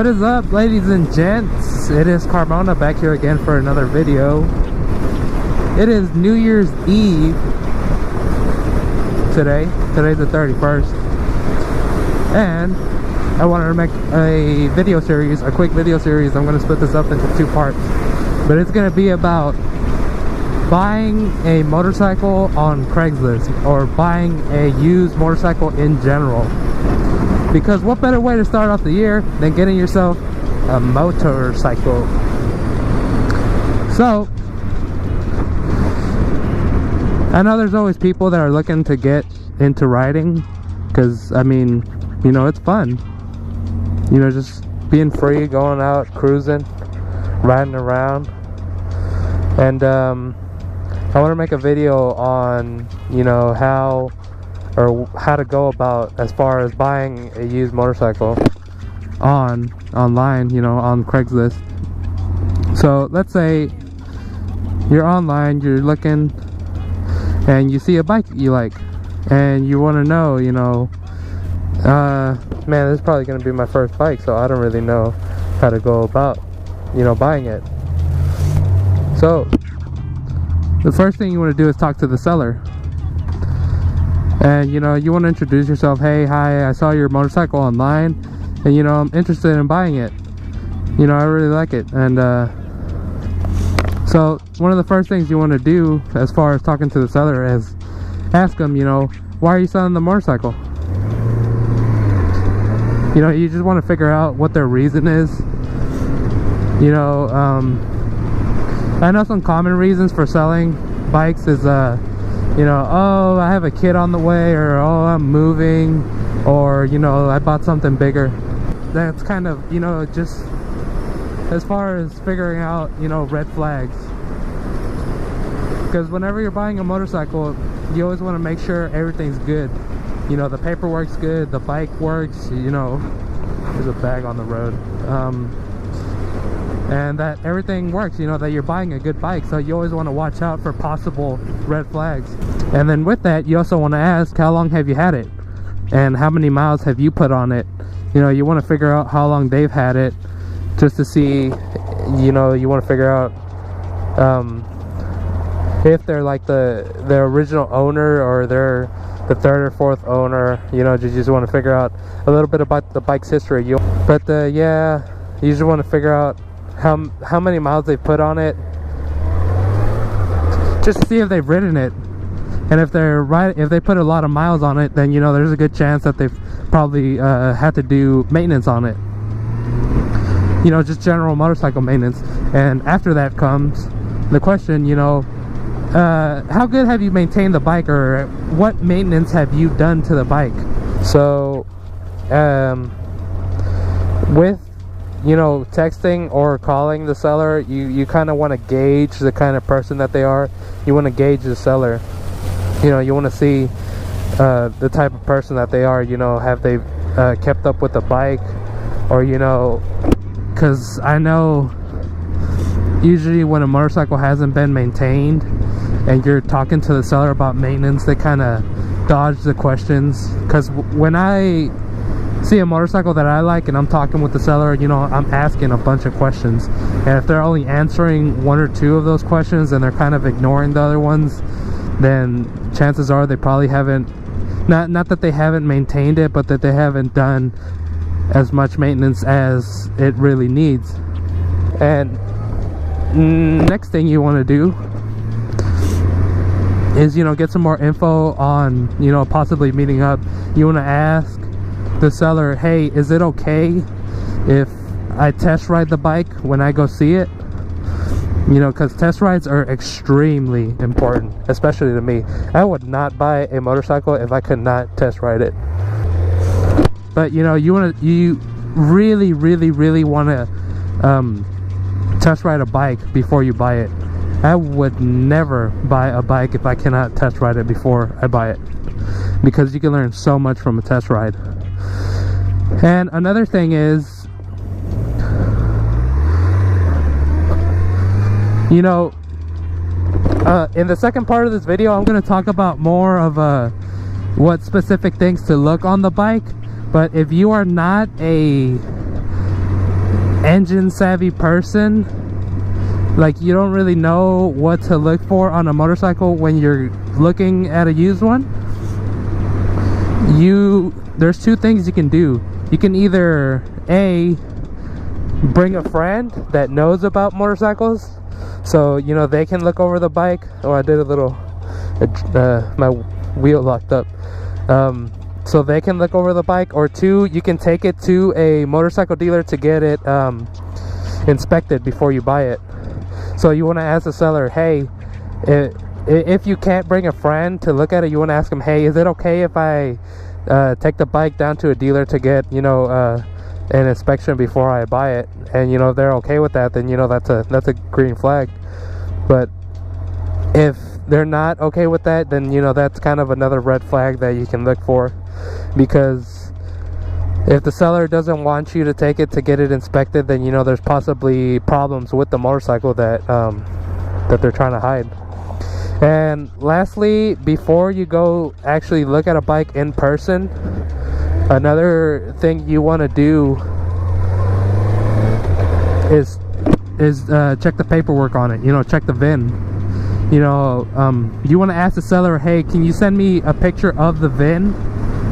What is up, ladies and gents? It is Carmona back here again for another video. It is New Year's Eve today. Today's the 31st. And I wanted to make a video series, a quick video series. I'm going to split this up into two parts. But it's going to be about buying a motorcycle on Craigslist or buying a used motorcycle in general. Because what better way to start off the year than getting yourself a motorcycle? So, I know there's always people that are looking to get into riding, because, I mean, you know, it's fun. You know, just being free, going out, cruising, riding around. And, I want to make a video on, you know, how to go about as far as buying a used motorcycle online, you know, on Craigslist. So let's say you're online, you're looking and you see a bike that you like and you want to know, you know, man, this is probably going to be my first bike, so I don't really know how to go about, you know, buying it. So the first thing you want to do is talk to the seller. And, you know, you want to introduce yourself. Hey, hi, I saw your motorcycle online and, you know, I'm interested in buying it. You know, I really like it. And so one of the first things you want to do as far as talking to the seller is ask them, you know, why are you selling the motorcycle? You know, you just want to figure out what their reason is. You know, I know some common reasons for selling bikes is you know, oh, I have a kid on the way, or oh, I'm moving, or, you know, I bought something bigger. That's kind of, you know, just as far as figuring out, you know, red flags. Because whenever you're buying a motorcycle, you always want to make sure everything's good. You know, the paperwork's good, the bike works, you know, there's a bag on the road. And that everything works, you know, that you're buying a good bike. So you always want to watch out for possible red flags. And then with that, you also want to ask, how long have you had it? And how many miles have you put on it? You know, you want to figure out how long they've had it, just to see, you know, you want to figure out if they're like the original owner, or they're the third or fourth owner. You know, you just want to figure out a little bit about the bike's history. But yeah, you just want to figure out how many miles they put on it, just to see if they've ridden it. And if they put a lot of miles on it, then, you know, there's a good chance that they've probably had to do maintenance on it, you know, just general motorcycle maintenance. And after that comes the question, you know, how good have you maintained the bike, or what maintenance have you done to the bike? So with, you know, texting or calling the seller, you kind of want to gauge the kind of person that they are. You want to gauge the seller. You know, you want to see the type of person that they are. You know, have they kept up with the bike, or, you know, because I know usually when a motorcycle hasn't been maintained and you're talking to the seller about maintenance, they kind of dodge the questions. Because when I see a motorcycle that I like and I'm talking with the seller, you know, I'm asking a bunch of questions, and if they're only answering one or two of those questions and they're kind of ignoring the other ones, then chances are they probably haven't, not that they haven't maintained it, but that they haven't done as much maintenance as it really needs. And next thing you want to do is, you know, get some more info on, you know, possibly meeting up. You want to ask the seller, hey, is it okay if I test ride the bike when I go see it? You know, because test rides are extremely important, especially to me. I would not buy a motorcycle if I could not test ride it. But, you know, you really want to test ride a bike before you buy it. I would never buy a bike if I cannot test ride it before I buy it, because you can learn so much from a test ride. And another thing is, you know, in the second part of this video, I'm going to talk about more of what specific things to look on the bike. But if you are not a engine savvy person, like you don't really know what to look for on a motorcycle when you're looking at a used one, there's two things you can do. You can either A, bring a friend that knows about motorcycles, so you know they can look over the bike. Oh, I did a little my wheel locked up, so they can look over the bike. Or two, you can take it to a motorcycle dealer to get it inspected before you buy it. So you want to ask the seller, hey, if you can't bring a friend to look at it, you want to ask them, hey, is it okay if I take the bike down to a dealer to get, you know, an inspection before I buy it? And you know, if they're okay with that, then you know that's a green flag. But if they're not okay with that, then you know that's kind of another red flag that you can look for, because if the seller doesn't want you to take it to get it inspected, then you know there's possibly problems with the motorcycle that that they're trying to hide. And lastly, before you go actually look at a bike in person, another thing you want to do is check the paperwork on it. You know, check the VIN. You know, you want to ask the seller, hey, can you send me a picture of the VIN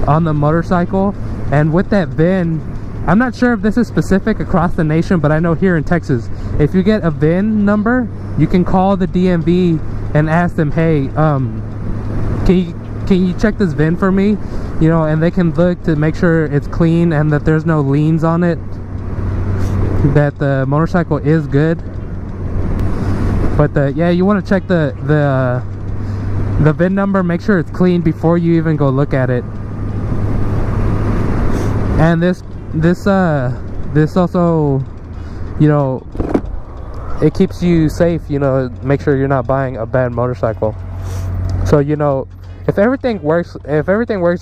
on the motorcycle? And with that VIN, I'm not sure if this is specific across the nation, but I know here in Texas, if you get a VIN number, you can call the DMV and ask them, hey, can you check this VIN for me? You know, and they can look to make sure it's clean and that there's no liens on it, that the motorcycle is good. But yeah, you want to check the VIN number, make sure it's clean before you even go look at it. And this also, you know, it keeps you safe. You know, make sure you're not buying a bad motorcycle. So you know, if everything works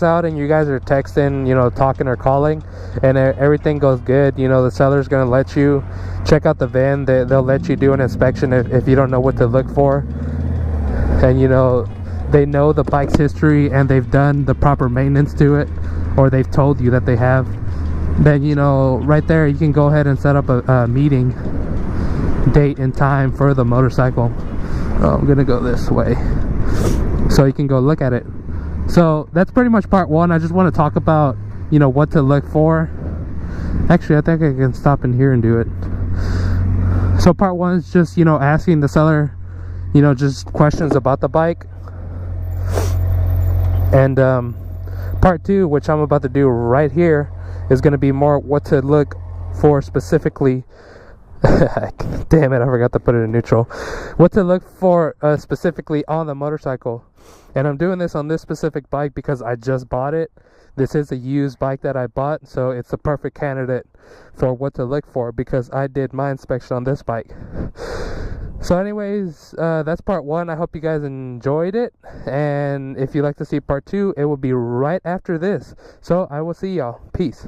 out and you guys are texting, you know, talking or calling, and everything goes good, you know, the seller's gonna let you check out the VIN. They'll let you do an inspection if you don't know what to look for, and you know, they know the bike's history and they've done the proper maintenance to it, or they've told you that they have. Then you know, right there you can go ahead and set up a meeting date and time for the motorcycle. Oh, I'm gonna go this way so you can go look at it. So that's pretty much part one. I just want to talk about, you know, what to look for. Actually, I think I can stop in here and do it. So part one is just, you know, asking the seller, you know, just questions about the bike. And part two, which I'm about to do right here, is going to be more what to look for specifically. Damn it, I forgot to put it in neutral. What to look for specifically on the motorcycle. And I'm doing this on this specific bike because I just bought it. This is a used bike that I bought, so it's the perfect candidate for what to look for because I did my inspection on this bike. So anyways, that's part one. I hope you guys enjoyed it, and if you'd like to see part two, it will be right after this. So I will see y'all. Peace.